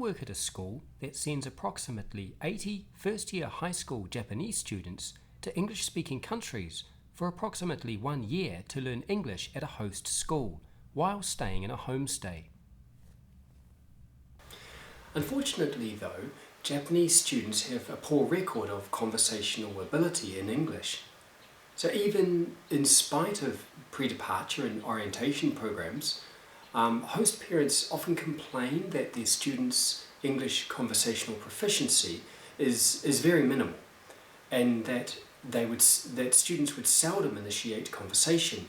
work at a school that sends approximately 80 first-year high school Japanese students to English-speaking countries for approximately 1 year to learn English at a host school while staying in a homestay. Unfortunately, though, Japanese students have a poor record of conversational ability in English. So even in spite of pre-departure and orientation programs, host parents often complain that their students' English conversational proficiency is very minimal, and that students would seldom initiate conversation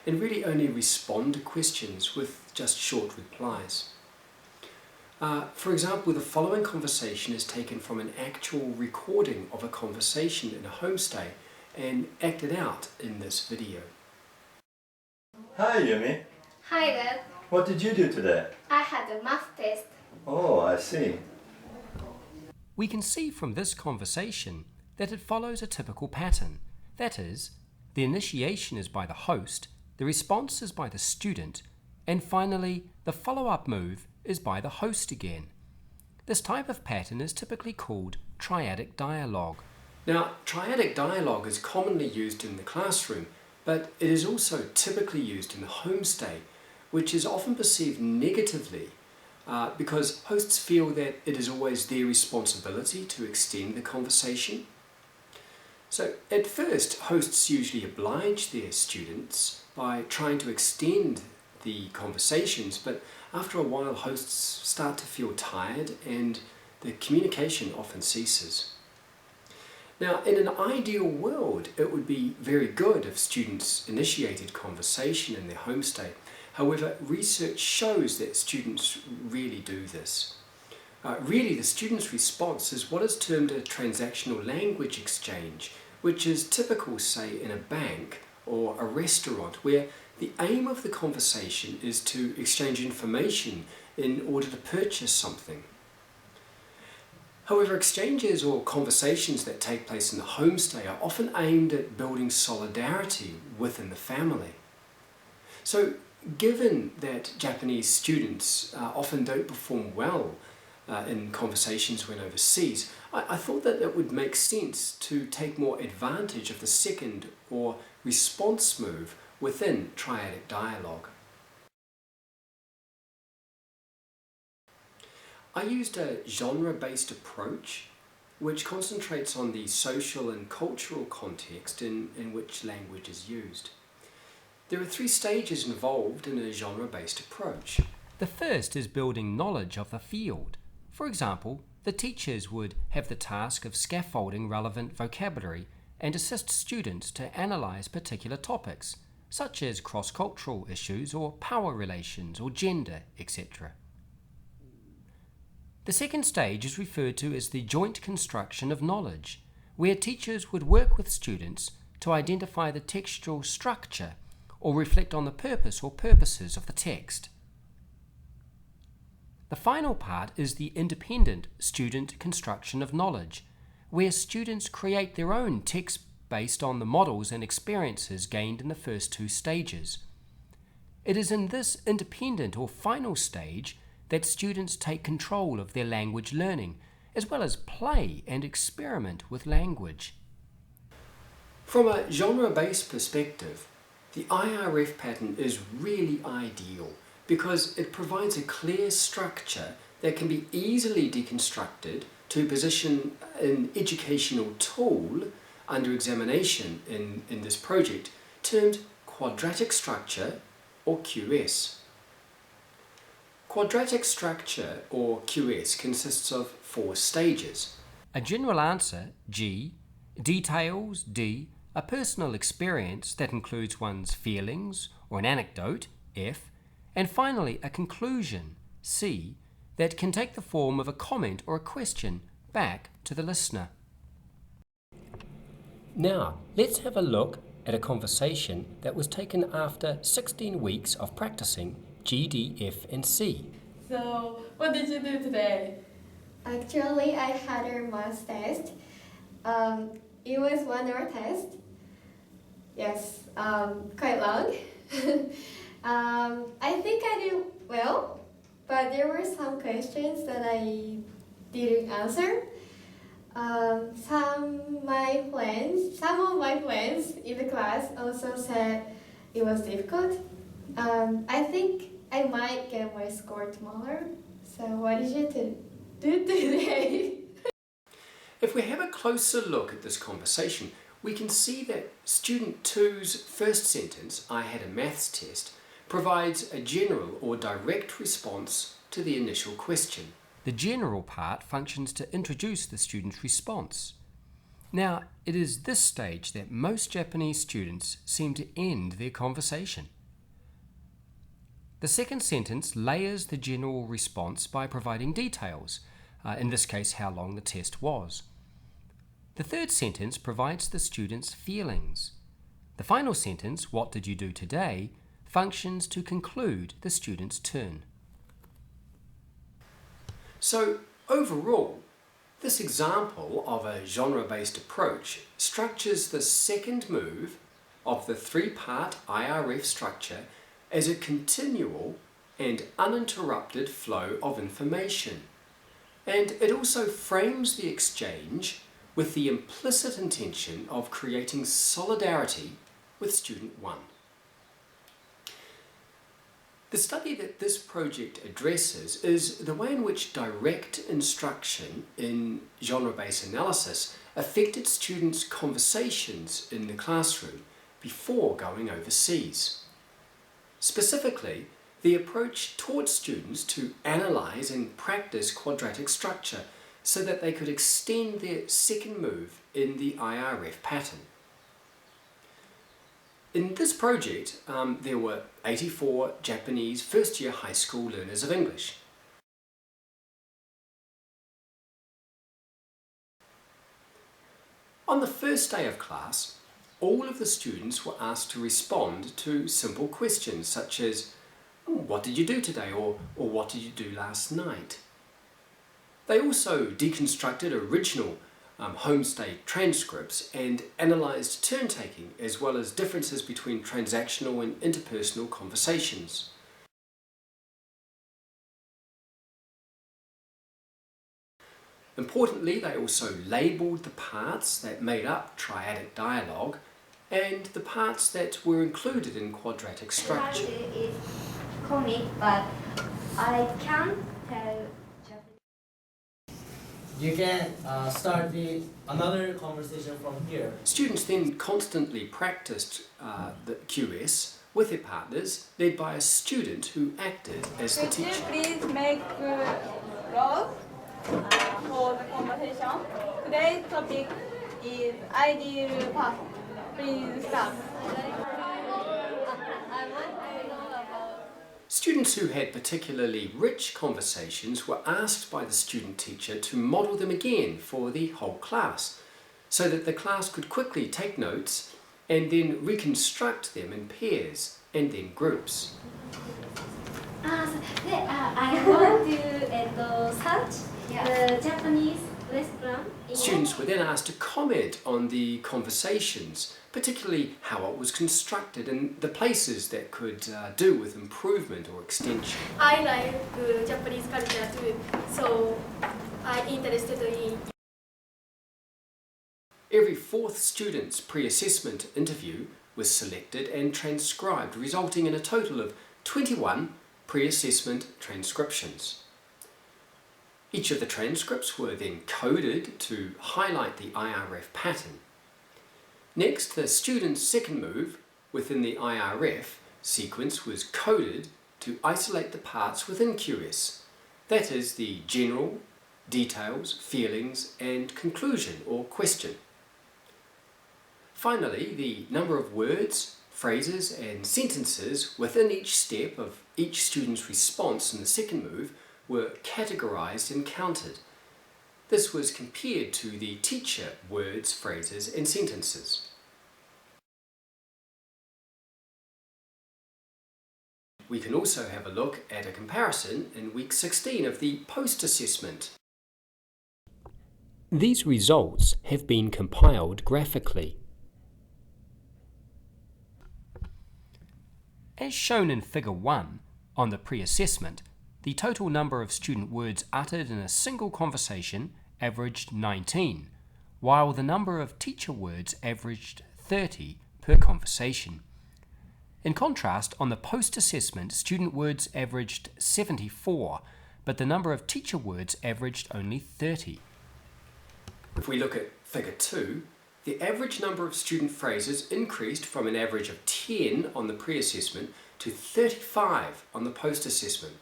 and really only respond to questions with just short replies. For example, the following conversation is taken from an actual recording of a conversation in a homestay and acted out in this video. Hi Yumi. Hi Dad. What did you do today? I had a math test. Oh, I see. We can see from this conversation that it follows a typical pattern. That is, the initiation is by the host, the response is by the student, and finally, the follow-up move is by the host again. This type of pattern is typically called triadic dialogue. Now, triadic dialogue is commonly used in the classroom, but it is also typically used in the homestay, which is often perceived negatively because hosts feel that it is always their responsibility to extend the conversation. So at first, hosts usually oblige their students by trying to extend the conversations, but after a while hosts start to feel tired and the communication often ceases. Now, in an ideal world, it would be very good if students initiated conversation in their homestay. However, research shows that students really do this. Really, the student's response is what is termed a transactional language exchange, which is typical, say, in a bank or a restaurant, where the aim of the conversation is to exchange information in order to purchase something. However, exchanges or conversations that take place in the homestay are often aimed at building solidarity within the family. So, given that Japanese students often don't perform well in conversations when overseas, I thought that it would make sense to take more advantage of the second or response move within triadic dialogue. I used a genre-based approach which concentrates on the social and cultural context in which language is used. There are 3 stages involved in a genre-based approach. The first is building knowledge of the field. For example, the teachers would have the task of scaffolding relevant vocabulary and assist students to analyse particular topics, such as cross-cultural issues or power relations or gender, etc. The second stage is referred to as the joint construction of knowledge, where teachers would work with students to identify the textual structure or reflect on the purpose or purposes of the text. The final part is the independent student construction of knowledge, where students create their own text based on the models and experiences gained in the first 2 stages. It is in this independent or final stage that students take control of their language learning, as well as play and experiment with language. From a genre-based perspective, the IRF pattern is really ideal because it provides a clear structure that can be easily deconstructed to position an educational tool under examination in this project termed quadratic structure or QS. Quadratic structure or QS consists of 4 stages. A general answer, G, details, D, a personal experience that includes one's feelings or an anecdote, F, and finally a conclusion, C, that can take the form of a comment or a question back to the listener. Now, let's have a look at a conversation that was taken after 16 weeks of practicing GDFC. So, what did you do today? Actually, I had a math test. It was 1 hour test. Yes, quite long. I think I did well. but there were some questions that I didn't answer. Some of my friends in the class also said it was difficult. I think I might get my score tomorrow. So what did you do today? If we have a closer look at this conversation, we can see that student 2's first sentence, I had a maths test, provides a general or direct response to the initial question. The general part functions to introduce the student's response. Now, it is this stage that most Japanese students seem to end their conversation. The second sentence layers the general response by providing details, in this case how long the test was. The third sentence provides the student's feelings. The final sentence, what did you do today, functions to conclude the student's turn. So, overall, this example of a genre-based approach structures the second move of the three-part IRF structure as a continual and uninterrupted flow of information. And it also frames the exchange with the implicit intention of creating solidarity with student 1. The study that this project addresses is the way in which direct instruction in genre-based analysis affected students' conversations in the classroom before going overseas. Specifically, the approach taught students to analyse and practice quadratic structure so that they could extend their second move in the IRF pattern. In this project, there were 84 Japanese first-year high school learners of English. On the first day of class, all of the students were asked to respond to simple questions such as, what did you do today? Or what did you do last night? They also deconstructed original Homestay transcripts and analysed turn-taking as well as differences between transactional and interpersonal conversations. Importantly, they also labelled the parts that made up triadic dialogue and the parts that were included in quadratic structure. Pryde is comic, but I can't tell Japanese. You can start another conversation from here. Students then constantly practiced the QS with their partners, led by a student who acted as the Could you teacher. please make roles for the conversation? Today's topic is ideal person. Please start. Students who had particularly rich conversations were asked by the student teacher to model them again for the whole class, so that the class could quickly take notes and then reconstruct them in pairs and then groups. I want to search the Japanese restaurant. Students were then asked to comment on the conversations, particularly how it was constructed and the places that could do with improvement or extension. I like Japanese culture too, so I'm interested in. Every fourth student's pre-assessment interview was selected and transcribed, resulting in a total of 21 pre-assessment transcriptions. Each of the transcripts were then coded to highlight the IRF pattern. Next, the student's second move within the IRF sequence was coded to isolate the parts within QS, that is, the general, details, feelings, and conclusion or question. Finally, the number of words, phrases, and sentences within each step of each student's response in the second move were categorized and counted. This was compared to the teacher words, phrases, and sentences. We can also have a look at a comparison in week 16 of the post-assessment. These results have been compiled graphically. As shown in Figure 1 on the pre-assessment, the total number of student words uttered in a single conversation averaged 19, while the number of teacher words averaged 30 per conversation. In contrast, on the post-assessment, student words averaged 74, but the number of teacher words averaged only 30. If we look at Figure 2, the average number of student phrases increased from an average of 10 on the pre-assessment to 35 on the post-assessment,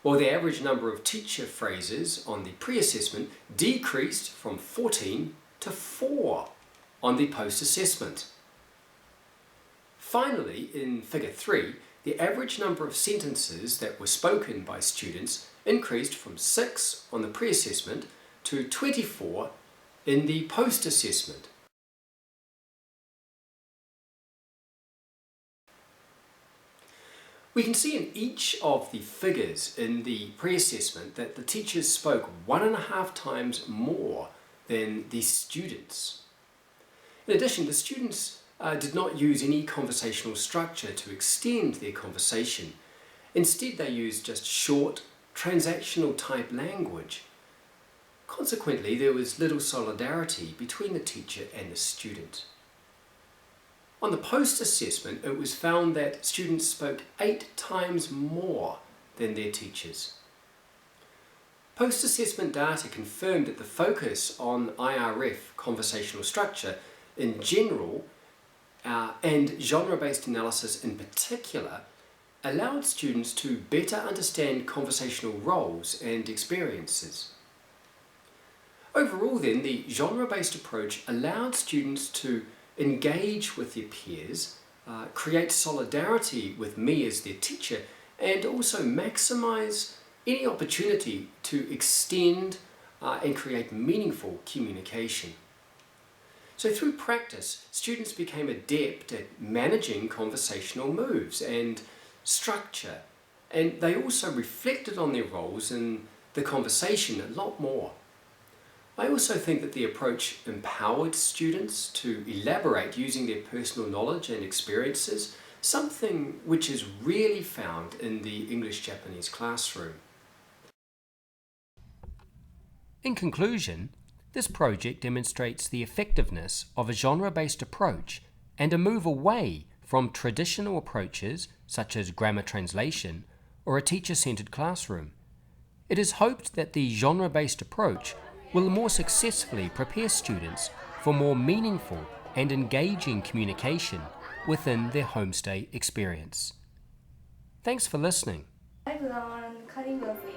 while the average number of teacher phrases on the pre-assessment decreased from 14 to 4 on the post-assessment. Finally, in Figure 3, the average number of sentences that were spoken by students increased from 6 on the pre-assessment to 24 in the post-assessment. We can see in each of the figures in the pre-assessment that the teachers spoke 1.5 times more than the students. In addition, the students did not use any conversational structure to extend their conversation. Instead, they used just short, transactional type language. Consequently, there was little solidarity between the teacher and the student. On the post-assessment, it was found that students spoke 8 times more than their teachers. Post-assessment data confirmed that the focus on IRF conversational structure in general and genre-based analysis in particular allowed students to better understand conversational roles and experiences. Overall then, the genre-based approach allowed students to engage with their peers, create solidarity with me as their teacher, and also maximise any opportunity to extend and create meaningful communication. So through practice, students became adept at managing conversational moves and structure, and they also reflected on their roles in the conversation a lot more. I also think that the approach empowered students to elaborate using their personal knowledge and experiences, something which is rarely found in the English-Japanese classroom. In conclusion, this project demonstrates the effectiveness of a genre-based approach and a move away from traditional approaches such as grammar translation or a teacher-centered classroom. It is hoped that the genre-based approach will more successfully prepare students for more meaningful and engaging communication within their homestay experience. Thanks for listening. I've learned calligraphy